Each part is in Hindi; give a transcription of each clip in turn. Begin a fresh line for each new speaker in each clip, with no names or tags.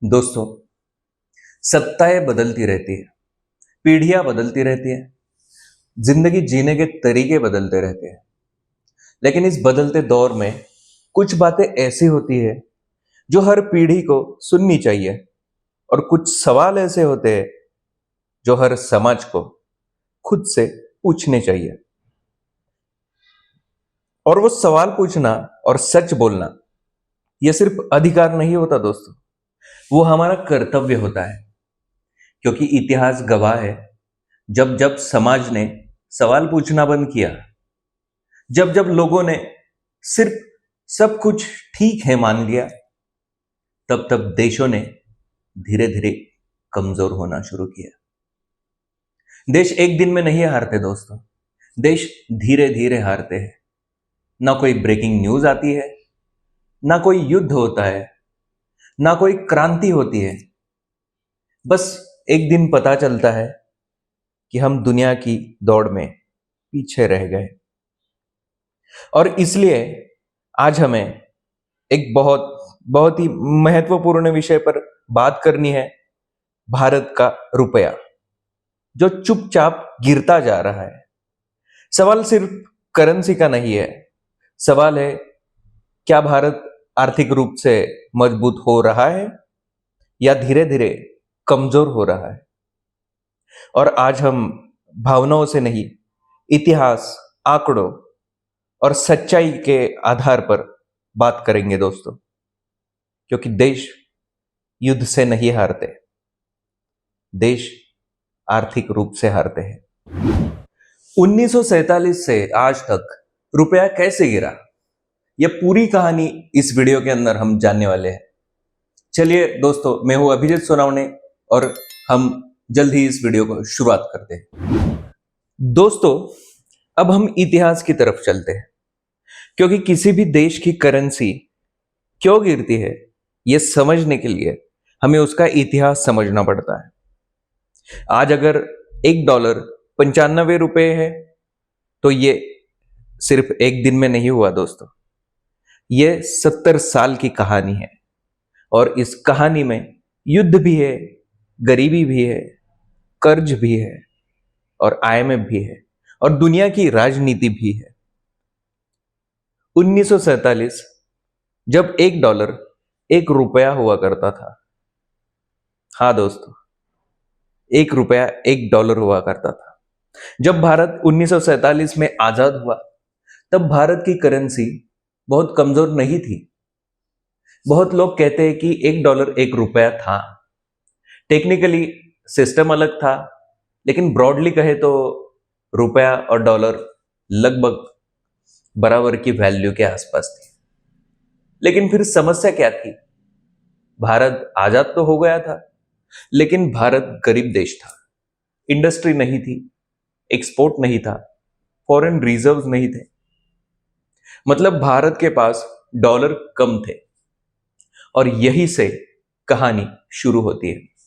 दोस्तों, सत्ताएं बदलती रहती है, पीढ़ियां बदलती रहती है, जिंदगी जीने के तरीके बदलते रहते हैं। लेकिन इस बदलते दौर में कुछ बातें ऐसी होती है जो हर पीढ़ी को सुननी चाहिए, और कुछ सवाल ऐसे होते हैं जो हर समाज को खुद से पूछने चाहिए। और वो सवाल पूछना और सच बोलना यह सिर्फ अधिकार नहीं होता दोस्तों, वो हमारा कर्तव्य होता है। क्योंकि इतिहास गवाह है, जब जब समाज ने सवाल पूछना बंद किया, जब जब लोगों ने सिर्फ सब कुछ ठीक है मान लिया, तब तब देशों ने धीरे धीरे कमजोर होना शुरू किया। देश एक दिन में नहीं हारते दोस्तों, देश धीरे धीरे हारते हैं। ना कोई ब्रेकिंग न्यूज आती है, ना कोई युद्ध होता है, ना कोई क्रांति होती है। बस एक दिन पता चलता है कि हम दुनिया की दौड़ में पीछे रह गए। और इसलिए आज हमें एक बहुत बहुत ही महत्वपूर्ण विषय पर बात करनी है, भारत का रुपया जो चुपचाप गिरता जा रहा है। सवाल सिर्फ करेंसी का नहीं है, सवाल है क्या भारत आर्थिक रूप से मजबूत हो रहा है या धीरे धीरे कमजोर हो रहा है। और आज हम भावनाओं से नहीं, इतिहास, आंकड़ों और सच्चाई के आधार पर बात करेंगे दोस्तों। क्योंकि देश युद्ध से नहीं हारते, देश आर्थिक रूप से हारते हैं। 1947 से आज तक रुपया कैसे गिरा, यह पूरी कहानी इस वीडियो के अंदर हम जानने वाले हैं। चलिए दोस्तों, मैं हूं अभिजीत सोनावणे और हम जल्द ही इस वीडियो को शुरुआत करते हैं। दोस्तों, अब हम इतिहास की तरफ चलते हैं, क्योंकि किसी भी देश की करेंसी क्यों गिरती है यह समझने के लिए हमें उसका इतिहास समझना पड़ता है। आज अगर $1 ₹95 है, तो ये सिर्फ एक दिन में नहीं हुआ दोस्तों, ये 70 साल की कहानी है। और इस कहानी में युद्ध भी है, गरीबी भी है, कर्ज भी है, और IMF भी है, और दुनिया की राजनीति भी है। 1947 जब $1 ₹1 हुआ करता था। हाँ दोस्तों, ₹1 $1 हुआ करता था। जब भारत 1947 में आजाद हुआ, तब भारत की करेंसी बहुत कमजोर नहीं थी। बहुत लोग कहते हैं कि $1 ₹1 था। टेक्निकली सिस्टम अलग था, लेकिन ब्रॉडली कहे तो रुपया और डॉलर लगभग बराबर की वैल्यू के आसपास थी। लेकिन फिर समस्या क्या थी? भारत आजाद तो हो गया था, लेकिन भारत गरीब देश था। इंडस्ट्री नहीं थी, एक्सपोर्ट नहीं था, फॉरेन रिजर्व्स नहीं थे। मतलब भारत के पास डॉलर कम थे। और यही से कहानी शुरू होती है।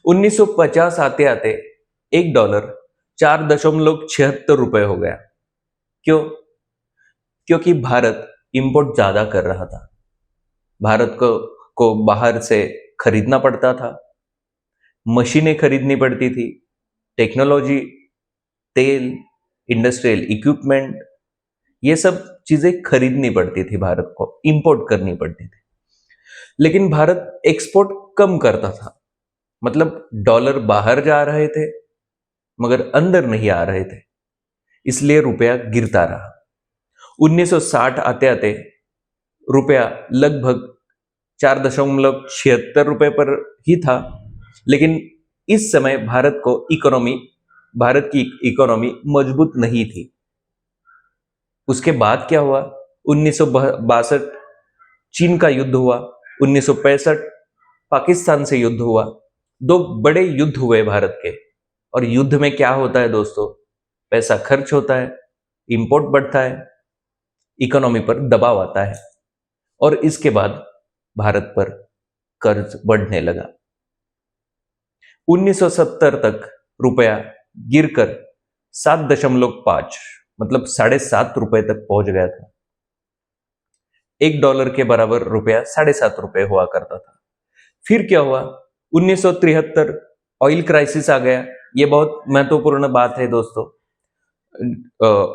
1950 आते आते $1 ₹4.76 हो गया। क्यों? क्योंकि भारत इंपोर्ट ज्यादा कर रहा था। भारत को बाहर से खरीदना पड़ता था, मशीनें खरीदनी पड़ती थी, टेक्नोलॉजी, तेल, इंडस्ट्रियल इक्विपमेंट, ये सब चीजें खरीदनी पड़ती थी, भारत को इंपोर्ट करनी पड़ती थी। लेकिन भारत एक्सपोर्ट कम करता था। मतलब डॉलर बाहर जा रहे थे मगर अंदर नहीं आ रहे थे, इसलिए रुपया गिरता रहा। 1960 आते आते रुपया लगभग ₹4.76 पर ही था। लेकिन इस समय भारत की इकोनॉमी मजबूत नहीं थी। उसके बाद क्या हुआ? 1962 चीन का युद्ध हुआ, 1965 पाकिस्तान से युद्ध हुआ। दो बड़े युद्ध हुए भारत के। और युद्ध में क्या होता है दोस्तों? पैसा खर्च होता है, इंपोर्ट बढ़ता है, इकोनॉमी पर दबाव आता है, और इसके बाद भारत पर कर्ज बढ़ने लगा। 1970 तक रुपया गिरकर 7.5 मतलब ₹7.5 तक पहुंच गया था। $1 के बराबर रुपया ₹7.5 हुआ करता था। फिर क्या हुआ, 1973 ऑयल क्राइसिस आ गया। ये बहुत महत्वपूर्ण बात है दोस्तों।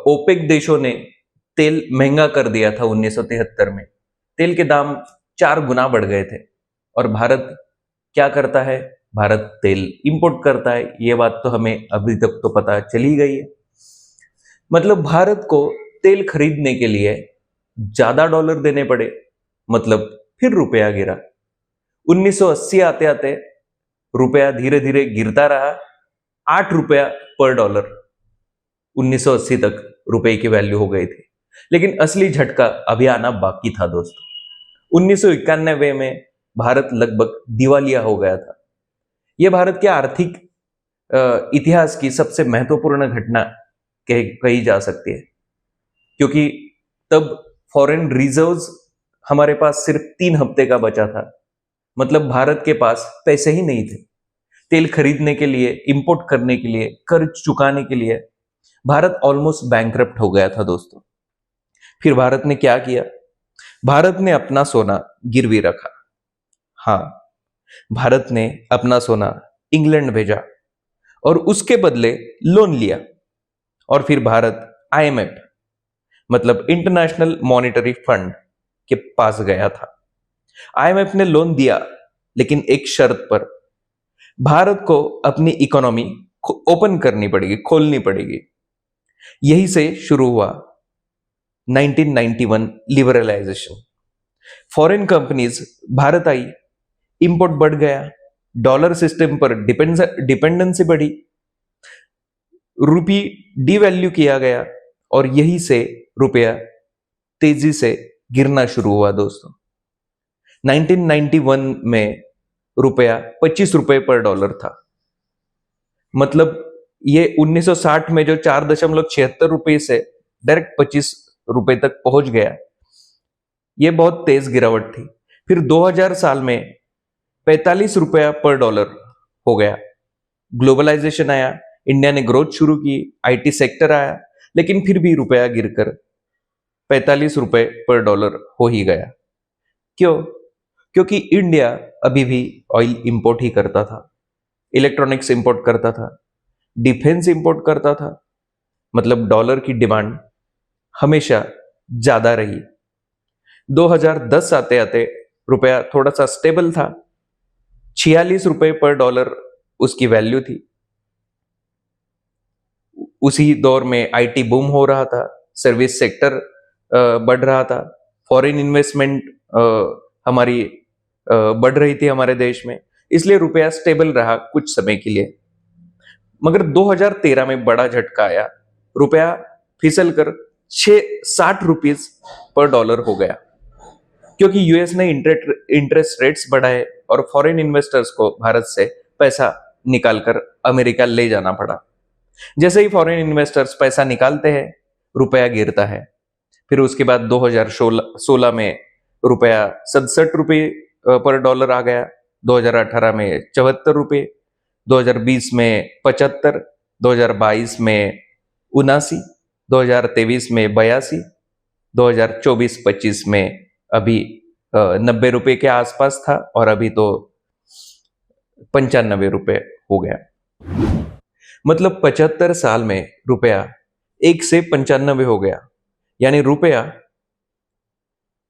ओपेक देशों ने तेल महंगा कर दिया था 1973 में। तेल के दाम 4 गुना बढ़ गए थे। और भारत क्या करता है? भारत तेल इंपोर्ट करता है। ये बात तो हमें अभी तक तो पता चली गई है। मतलब भारत को तेल खरीदने के लिए ज्यादा डॉलर देने पड़े, मतलब फिर रुपया गिरा। 1980 आते आते रुपया धीरे धीरे गिरता रहा, 8 रुपया पर डॉलर 1980 तक रुपए की वैल्यू हो गई थी। लेकिन असली झटका अभी आना बाकी था दोस्तों। 1991 में भारत लगभग दिवालिया हो गया था। यह भारत के आर्थिक इतिहास की सबसे महत्वपूर्ण घटना कही जा सकती है, क्योंकि तब फॉरेन रिजर्व्स हमारे पास सिर्फ 3 हफ्ते का बचा था। मतलब भारत के पास पैसे ही नहीं थे तेल खरीदने के लिए, इंपोर्ट करने के लिए, कर्ज चुकाने के लिए। भारत ऑलमोस्ट बैंकरप्ट हो गया था दोस्तों। फिर भारत ने क्या किया? भारत ने अपना सोना गिरवी रखा। हाँ, भारत ने अपना सोना इंग्लैंड भेजा और उसके बदले लोन लिया। और फिर भारत आईएमएफ मतलब इंटरनेशनल मॉनेटरी फंड के पास गया था। आईएमएफ ने लोन दिया, लेकिन एक शर्त पर। भारत को अपनी इकोनॉमी ओपन करनी पड़ेगी, खोलनी पड़ेगी। यही से शुरू हुआ 1991 लिबरलाइजेशन। फॉरेन कंपनीज भारत आई, इंपोर्ट बढ़ गया, डॉलर सिस्टम पर डिपेंडेंसी बढ़ी, रुपी डीवैल्यू किया गया और यही से रुपया तेजी से गिरना शुरू हुआ दोस्तों। 1991 में रुपया 25 रुपए पर डॉलर था। मतलब ये 1960 में जो 4.76 रुपए से डायरेक्ट 25 रुपए तक पहुंच गया, ये बहुत तेज गिरावट थी। फिर 2000 साल में 45 रुपया पर डॉलर हो गया। ग्लोबलाइजेशन आया, इंडिया ने ग्रोथ शुरू की, आईटी सेक्टर आया, लेकिन फिर भी रुपया गिरकर 45 रुपए पर डॉलर हो ही गया। क्यों? क्योंकि इंडिया अभी भी ऑयल इंपोर्ट ही करता था, इलेक्ट्रॉनिक्स इंपोर्ट करता था, डिफेंस इंपोर्ट करता था। मतलब डॉलर की डिमांड हमेशा ज्यादा रही। 2010 आते आते रुपया थोड़ा सा स्टेबल था, 46 रुपए पर डॉलर उसकी वैल्यू थी। उसी दौर में आईटी बूम हो रहा था, सर्विस सेक्टर बढ़ रहा था, फॉरेन इन्वेस्टमेंट हमारी बढ़ रही थी हमारे देश में, इसलिए रुपया स्टेबल रहा कुछ समय के लिए। मगर 2013 में बड़ा झटका आया, रुपया फिसल कर 60 रुपीस पर डॉलर हो गया, क्योंकि यूएस ने इंटरेस्ट रेट्स बढ़ाए और फॉरेन इन्वेस्टर्स को भारत से पैसा निकालकर अमेरिका ले जाना पड़ा। जैसे ही फॉरेन इन्वेस्टर्स पैसा निकालते हैं, रुपया गिरता है। फिर उसके बाद 2016 में रुपया 67 रुपये पर डॉलर आ गया, 2018 में 74 रुपये, 2020 में 75, 2022 में 79, 2023 में 82, 2024-25 में अभी 90 रुपए के आसपास था और अभी तो 95 रुपए हो गया। मतलब 75 साल में रुपया 1 से 95 हो गया, यानी रुपया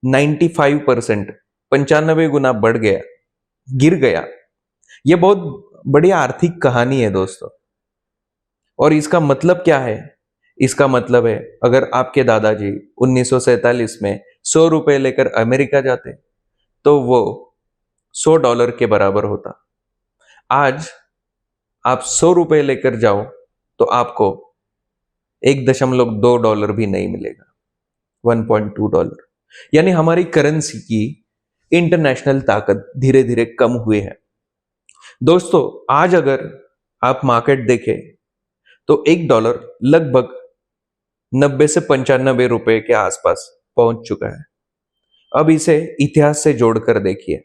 95%, 95 गुना बढ़ गया, गिर गया। यह बहुत बड़ी आर्थिक कहानी है दोस्तों। और इसका मतलब क्या है? इसका मतलब है, अगर आपके दादाजी 1947 में 100 रुपए लेकर अमेरिका जाते तो वो $100 के बराबर होता। आज आप 100 रुपए लेकर जाओ तो आपको $1.2 भी नहीं मिलेगा, $1.2। यानी हमारी करेंसी की इंटरनेशनल ताकत धीरे धीरे कम हुई है दोस्तों। आज अगर आप मार्केट देखें तो $1 लगभग 90 से 95 रुपए के आसपास पहुंच चुका है। अब इसे इतिहास से जोड़कर देखिए।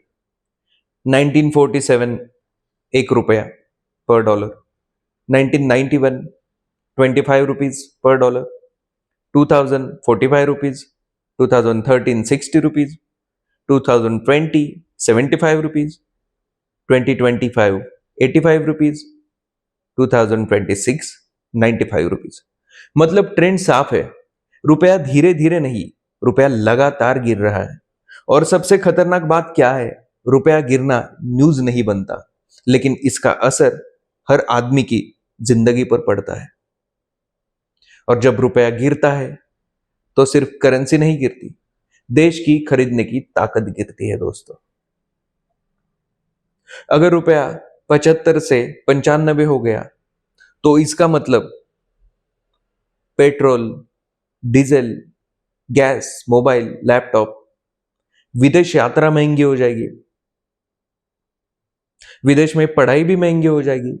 1947 $1 पर dollar, 1991 25 rupees per dollar, 2000 45 rupees, 2013 60 rupees, 2020 75 rupees, 2025 ₹85, 2026 ₹95। मतलब ट्रेंड साफ है, रुपया धीरे धीरे नहीं, रुपया लगातार गिर रहा है। और सबसे खतरनाक बात क्या है, रुपया गिरना न्यूज नहीं बनता, लेकिन इसका असर हर आदमी की जिंदगी पर पड़ता है। और जब रुपया गिरता है तो सिर्फ करेंसी नहीं गिरती, देश की खरीदने की ताकत गिरती है दोस्तों। अगर रुपया 75 से 95 हो गया तो इसका मतलब petrol, diesel, gas, mobile, laptop, विदेश यात्रा महंगी हो जाएगी, विदेश में पढ़ाई भी महंगी हो जाएगी,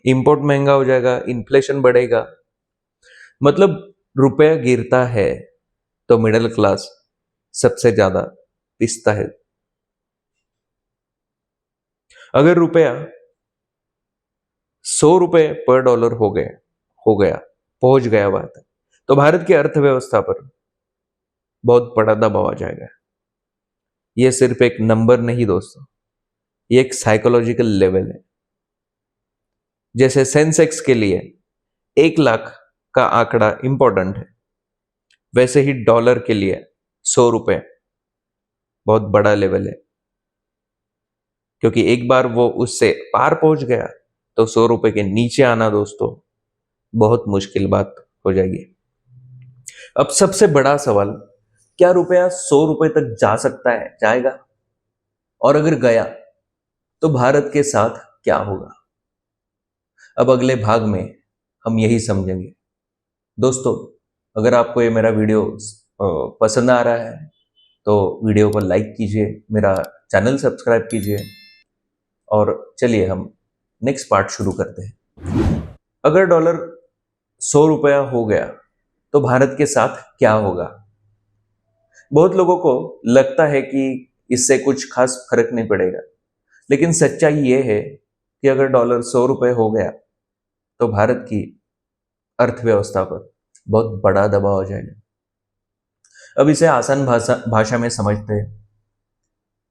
इंपोर्ट महंगा हो जाएगा, इन्फ्लेशन बढ़ेगा। मतलब रुपया गिरता है तो मिडिल क्लास सबसे ज्यादा पिसता है। अगर रुपया ₹100 पर डॉलर हो गया पहुंच गया बात है, तो भारत की अर्थव्यवस्था पर बहुत बड़ा दबाव आ जाएगा। यह सिर्फ एक नंबर नहीं दोस्तों, ये एक साइकोलॉजिकल लेवल है। जैसे सेंसेक्स के लिए 1 लाख का आंकड़ा इंपॉर्टेंट है, वैसे ही डॉलर के लिए ₹100 बहुत बड़ा लेवल है। क्योंकि एक बार वो उससे पार पहुंच गया तो ₹100 के नीचे आना दोस्तों बहुत मुश्किल बात हो जाएगी। अब सबसे बड़ा सवाल, क्या रुपया ₹100 तक जा सकता है, जाएगा? और अगर गया तो भारत के साथ क्या होगा? अब अगले भाग में हम यही समझेंगे। दोस्तों, अगर आपको ये मेरा वीडियो पसंद आ रहा है तो वीडियो को लाइक कीजिए, मेरा चैनल सब्सक्राइब कीजिए, और चलिए हम नेक्स्ट पार्ट शुरू करते हैं। अगर डॉलर ₹100 हो गया तो भारत के साथ क्या होगा? बहुत लोगों को लगता है कि इससे कुछ खास फर्क नहीं पड़ेगा, लेकिन सच्चाई ये है कि अगर डॉलर ₹100 हो गया तो भारत की अर्थव्यवस्था पर बहुत बड़ा दबाव हो जाएगा। अब इसे आसान भाषा में समझते हैं।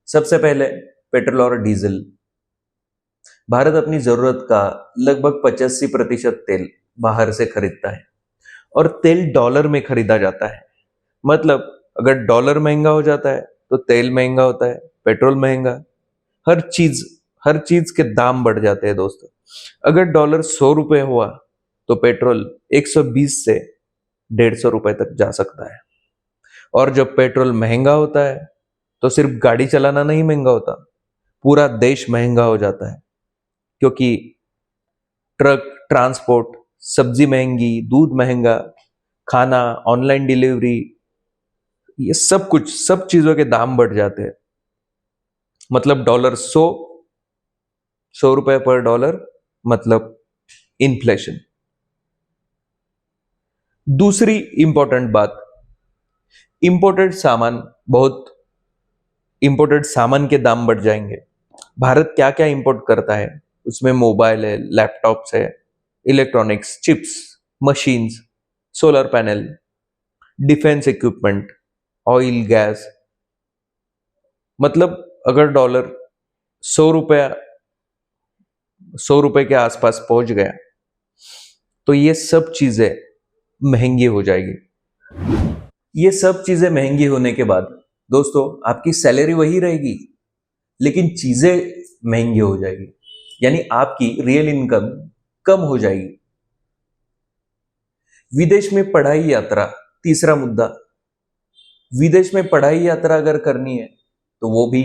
सबसे पहले पेट्रोल और डीजल। भारत अपनी जरूरत का लगभग 85% तेल बाहर से खरीदता है, और तेल डॉलर में खरीदा जाता है। मतलब अगर डॉलर महंगा हो जाता है तो तेल महंगा होता है, पेट्रोल महंगा, हर चीज के दाम बढ़ जाते हैं दोस्तों। अगर डॉलर ₹100 हुआ तो पेट्रोल 120 से ₹150 तक जा सकता है। और जब पेट्रोल महंगा होता है तो सिर्फ गाड़ी चलाना नहीं महंगा होता, पूरा देश महंगा हो जाता है। क्योंकि ट्रक, ट्रांसपोर्ट, सब्जी महंगी, दूध महंगा, खाना, ऑनलाइन डिलीवरी, ये सब चीजों के दाम बढ़ जाते हैं। मतलब डॉलर ₹100 पर डॉलर, मतलब इन्फ्लेशन। दूसरी इंपॉर्टेंट बात, इंपोर्टेड सामान बहुत इंपोर्टेड सामान के दाम बढ़ जाएंगे। भारत क्या क्या इंपोर्ट करता है, उसमें मोबाइल है, लैपटॉप्स है, electronics, chips, machines, solar panel, defence equipment, oil, gas. मतलब अगर डॉलर सौ रुपया ₹100 के आसपास पहुंच गया तो ये सब चीजें महंगी हो जाएगी। ये सब चीजें महंगी होने के बाद दोस्तों आपकी सैलरी वही रहेगी, लेकिन चीजें महंगी हो जाएगी, यानी आपकी रियल इनकम कम हो जाएगी। विदेश में पढ़ाई यात्रा, तीसरा मुद्दा। विदेश में पढ़ाई यात्रा अगर करनी है तो वो भी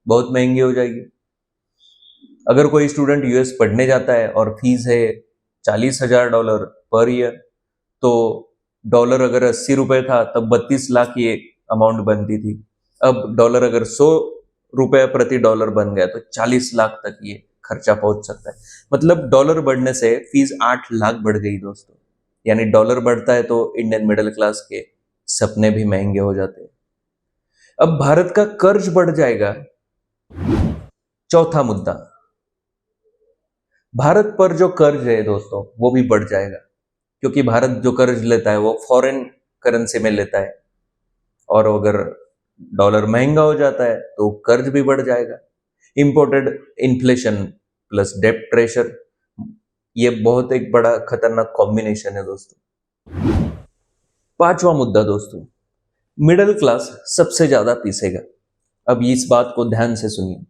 बहुत महंगी हो जाएगी। अगर कोई स्टूडेंट यूएस पढ़ने जाता है और फीस है $40,000 पर ईयर, तो डॉलर अगर ₹80 था तब 32 लाख ये अमाउंट बनती थी। अब डॉलर अगर ₹100 प्रति डॉलर बन गया तो 40 लाख तक ये खर्चा पहुंच सकता है। मतलब डॉलर बढ़ने से फीस 8 लाख बढ़ गई दोस्तों। यानी डॉलर बढ़ता है तो इंडियन मिडिल क्लास के सपने भी महंगे हो जाते हैं। अब भारत का कर्ज बढ़ जाएगा। चौथा मुद्दा, भारत पर जो कर्ज है दोस्तों वो भी बढ़ जाएगा, क्योंकि भारत जो कर्ज लेता है वो फॉरेन करेंसी में लेता है, और अगर डॉलर महंगा हो जाता है तो कर्ज भी बढ़ जाएगा। इंपोर्टेड इन्फ्लेशन प्लस डेब्ट प्रेशर, ये बहुत एक बड़ा खतरनाक कॉम्बिनेशन है दोस्तों। पांचवा मुद्दा दोस्तों, मिडिल क्लास सबसे ज्यादा पीसेगा। अब इस बात को ध्यान से सुनिए।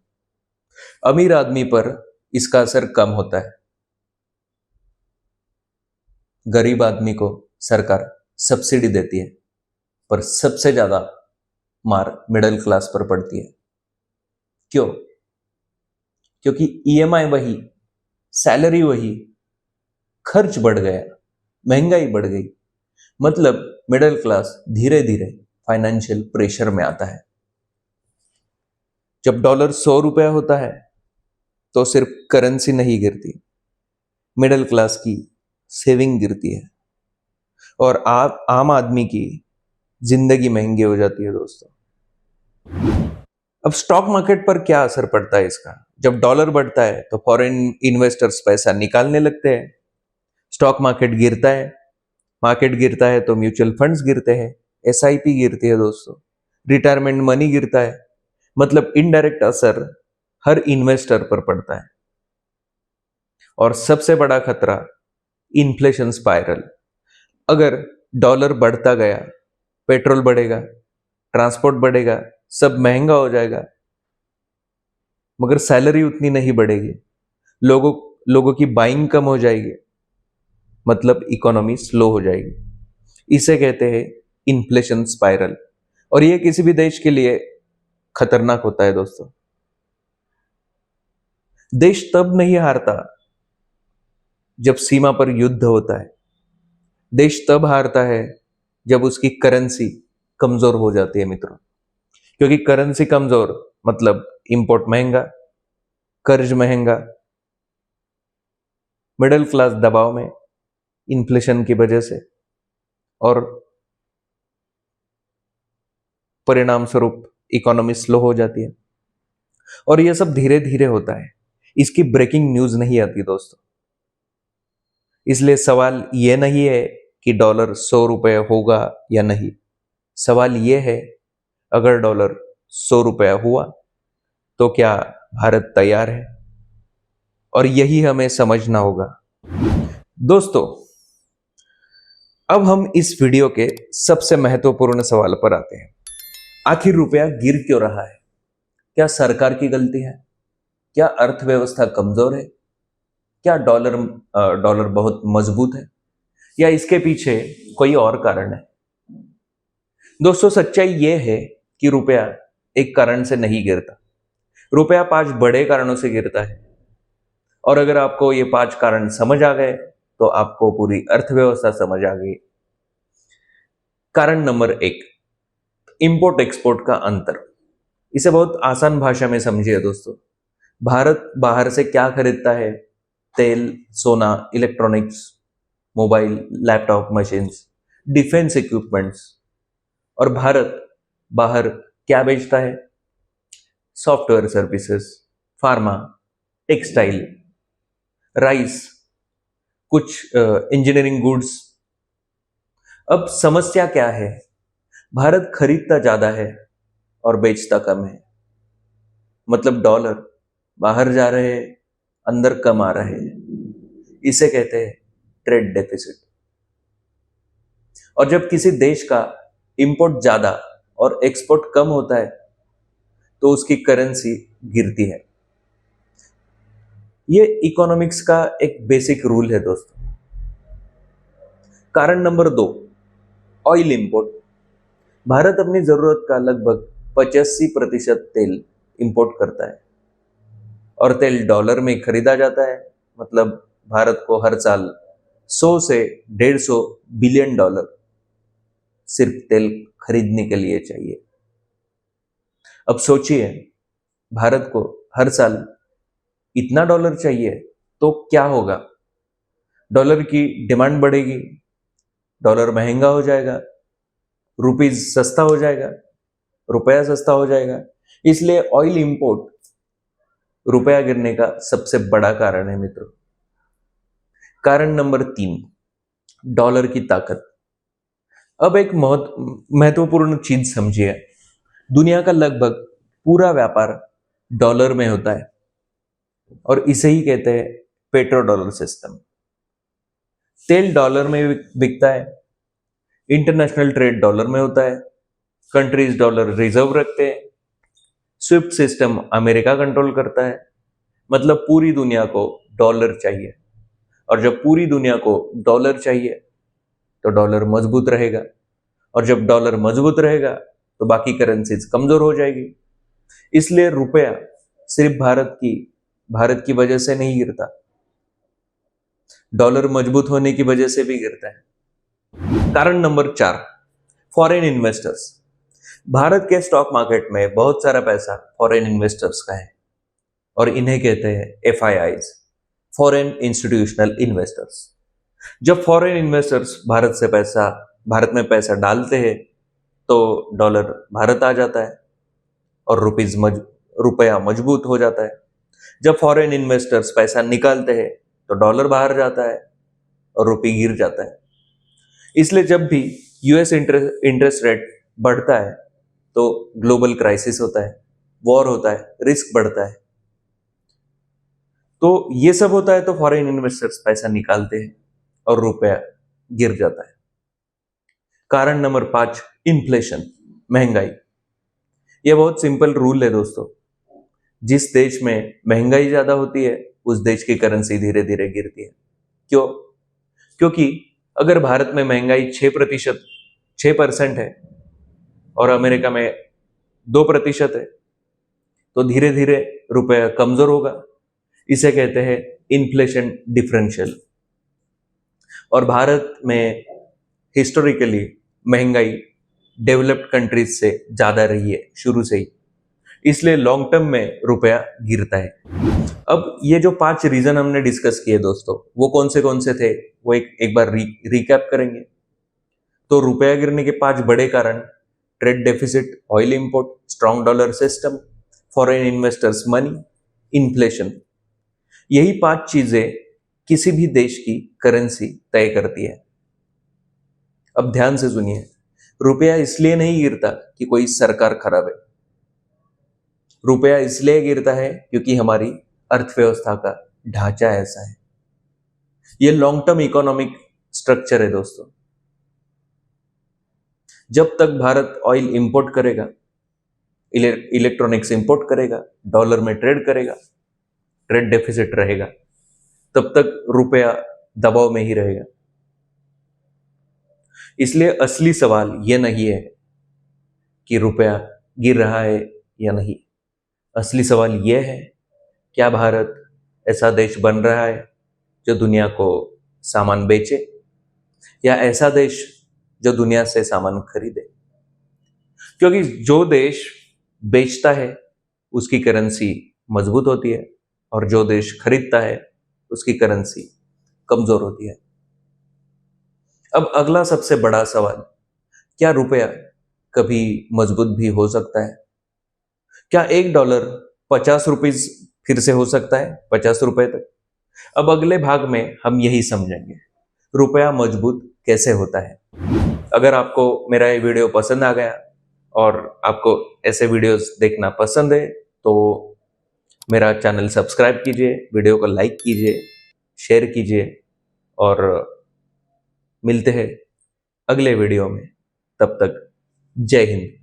अमीर आदमी पर इसका असर कम होता है, गरीब आदमी को सरकार सब्सिडी देती है, पर सबसे ज्यादा मार मिडिल क्लास पर पड़ती है। क्यों? क्योंकि ईएमआई वही, सैलरी वही, खर्च बढ़ गया, महंगाई बढ़ गई, मतलब मिडिल क्लास धीरे धीरे फाइनेंशियल प्रेशर में आता है। जब डॉलर 100 रुपया होता है तो सिर्फ करेंसी नहीं गिरती, मिडिल क्लास की सेविंग गिरती है और आप आम आदमी की जिंदगी महंगी हो जाती है दोस्तों। अब स्टॉक मार्केट पर क्या असर पड़ता है इसका? जब डॉलर बढ़ता है तो फॉरेन इन्वेस्टर्स पैसा निकालने लगते हैं, स्टॉक मार्केट गिरता है तो म्यूचुअल फंड्स गिरते हैं, एसआईपी गिरती है दोस्तों, रिटायरमेंट मनी गिरता है, मतलब इनडायरेक्ट असर हर इन्वेस्टर पर पड़ता है। और सबसे बड़ा खतरा, इन्फ्लेशन स्पाइरल। अगर डॉलर बढ़ता गया, पेट्रोल बढ़ेगा, ट्रांसपोर्ट बढ़ेगा, सब महंगा हो जाएगा, मगर सैलरी उतनी नहीं बढ़ेगी, लोगों लोगों की बाइंग कम हो जाएगी, मतलब इकोनॉमी स्लो हो जाएगी। इसे कहते हैं इन्फ्लेशन स्पाइरल, और ये किसी भी देश के लिए खतरनाक होता है दोस्तों। देश तब नहीं हारता जब सीमा पर युद्ध होता है, देश तब हारता है जब उसकी करेंसी कमजोर हो जाती है मित्रों। क्योंकि करेंसी कमजोर मतलब इंपोर्ट महंगा, कर्ज महंगा, मिडिल क्लास दबाव में इन्फ्लेशन की वजह से, और परिणाम स्वरूप इकोनॉमी स्लो हो जाती है। और यह सब धीरे धीरे होता है, इसकी ब्रेकिंग न्यूज नहीं आती दोस्तों। इसलिए सवाल यह नहीं है कि डॉलर 100 रुपये होगा या नहीं, सवाल यह है अगर डॉलर 100 रुपया हुआ तो क्या भारत तैयार है? और यही हमें समझना होगा दोस्तों। अब हम इस वीडियो के सबसे महत्वपूर्ण सवाल पर आते हैं। आखिर रुपया गिर क्यों रहा है? क्या सरकार की गलती है? क्या अर्थव्यवस्था कमजोर है? क्या डॉलर बहुत मजबूत है, या इसके पीछे कोई और कारण है? दोस्तों, सच्चाई यह है कि रुपया एक कारण से नहीं गिरता, रुपया 5 बड़े कारणों से गिरता है। और अगर आपको ये 5 कारण समझ आ गए तो आपको पूरी अर्थव्यवस्था समझ आ गई। कारण नंबर 1, इंपोर्ट एक्सपोर्ट का अंतर। इसे बहुत आसान भाषा में समझिए दोस्तों। भारत बाहर से क्या खरीदता है? तेल, सोना, electronics, mobile, laptop, machines, defence equipments. और भारत बाहर क्या बेचता है? Software services, pharma, textile, rice, कुछ इंजीनियरिंग गुड्स। अब समस्या क्या है? भारत खरीदता ज्यादा है और बेचता कम है, मतलब डॉलर बाहर जा रहे हैं, अंदर कम आ रहे हैं। इसे कहते हैं ट्रेड डेफिसिट। और जब किसी देश का इंपोर्ट ज्यादा और एक्सपोर्ट कम होता है तो उसकी करेंसी गिरती है। ये इकोनॉमिक्स का एक बेसिक रूल है दोस्तों। कारण नंबर 2, ऑयल इंपोर्ट। भारत अपनी जरूरत का लगभग 85% तेल इंपोर्ट करता है और तेल डॉलर में खरीदा जाता है, मतलब भारत को हर साल 100 से 150 बिलियन डॉलर सिर्फ तेल खरीदने के लिए चाहिए। अब सोचिए, भारत को हर साल इतना डॉलर चाहिए तो क्या होगा? डॉलर की डिमांड बढ़ेगी, डॉलर महंगा हो जाएगा, रुपीज सस्ता हो जाएगा, रुपया सस्ता हो जाएगा। इसलिए ऑयल इंपोर्ट रुपया गिरने का सबसे बड़ा कारण है मित्रों। कारण नंबर 3, डॉलर की ताकत। अब एक महत्वपूर्ण चीज समझिए, दुनिया का लगभग पूरा व्यापार डॉलर में होता है और इसे ही कहते हैं पेट्रो डॉलर सिस्टम। तेल डॉलर में बिकता है, इंटरनेशनल ट्रेड डॉलर में होता है, कंट्रीज डॉलर रिजर्व रखते हैं, स्विफ्ट सिस्टम अमेरिका कंट्रोल करता है। मतलब पूरी दुनिया को डॉलर चाहिए, और जब पूरी दुनिया को डॉलर चाहिए तो डॉलर मजबूत रहेगा, और जब डॉलर मजबूत रहेगा तो बाकी करेंसीज कमजोर हो जाएगी। इसलिए रुपया सिर्फ भारत की वजह से नहीं गिरता, डॉलर मजबूत होने की वजह से भी गिरता है। कारण नंबर 4, फॉरेन इन्वेस्टर्स। भारत के स्टॉक मार्केट में बहुत सारा पैसा फॉरेन इन्वेस्टर्स का है और इन्हें कहते हैं FIIs, फॉरेन इंस्टीट्यूशनल इन्वेस्टर्स। जब फॉरेन इन्वेस्टर्स भारत में पैसा डालते हैं तो डॉलर भारत आ जाता है और रुपया मजबूत हो जाता है। जब फॉरेन इन्वेस्टर्स पैसा निकालते हैं तो डॉलर बाहर जाता है और रुपये गिर जाता है। इसलिए जब भी US इंटरेस्ट रेट बढ़ता है तो ग्लोबल क्राइसिस होता है, वॉर होता है, रिस्क बढ़ता है। तो ये सब होता है तो फॉरेन इन्वेस्टर्स पैसा निकालते हैं और रुपया गिर जाता है। कारण नंबर 5, इन्फ्लेशन, महंगाई। यह बहुत सिंपल रूल है दोस्तों, जिस देश में महंगाई ज्यादा होती है उस देश की करेंसी धीरे धीरे गिरती है। क्यों? क्योंकि अगर भारत में महंगाई 6% है और अमेरिका में 2% है तो धीरे धीरे रुपया कमजोर होगा। इसे कहते हैं इन्फ्लेशन डिफरेंशियल। और भारत में हिस्टोरिकली महंगाई डेवलप्ड कंट्रीज से ज्यादा रही है शुरू से ही, इसलिए लॉन्ग टर्म में रुपया गिरता है। अब ये जो 5 रीजन हमने डिस्कस किए दोस्तों, वो कौन से थे वो एक बार रिकैप करेंगे। तो रुपया गिरने के 5 बड़े कारण: trade deficit, oil import, strong dollar system, foreign investors money, inflation. यही 5 चीजें किसी भी देश की करेंसी तय करती है। अब ध्यान से सुनिए, रुपया इसलिए नहीं गिरता कि कोई सरकार खराब है, रुपया इसलिए गिरता है क्योंकि हमारी अर्थव्यवस्था का ढांचा ऐसा है। ये लॉन्ग टर्म इकोनॉमिक स्ट्रक्चर है दोस्तों। जब तक भारत ऑयल इंपोर्ट करेगा, इलेक्ट्रॉनिक्स इंपोर्ट करेगा, डॉलर में ट्रेड करेगा, ट्रेड डेफिसिट रहेगा, तब तक रुपया दबाव में ही रहेगा। इसलिए असली सवाल यह नहीं है कि रुपया गिर रहा है या नहीं, असली सवाल यह है क्या भारत ऐसा देश बन रहा है जो दुनिया को सामान बेचे, या ऐसा देश जो दुनिया से सामान खरीदे। क्योंकि जो देश बेचता है उसकी करेंसी मजबूत होती है और जो देश खरीदता है उसकी करेंसी कमजोर होती है। अब अगला सबसे बड़ा सवाल, क्या रुपया कभी मजबूत भी हो सकता है? क्या $1 ₹50 फिर से हो सकता है, ₹50 तक? अब अगले भाग में हम यही समझेंगे, रुपया मजबूत कैसे होता है। अगर आपको मेरा ये वीडियो पसंद आ गया और आपको ऐसे वीडियोस देखना पसंद है तो मेरा चैनल सब्सक्राइब कीजिए, वीडियो को लाइक कीजिए, शेयर कीजिए, और मिलते हैं अगले वीडियो में। तब तक जय हिंद।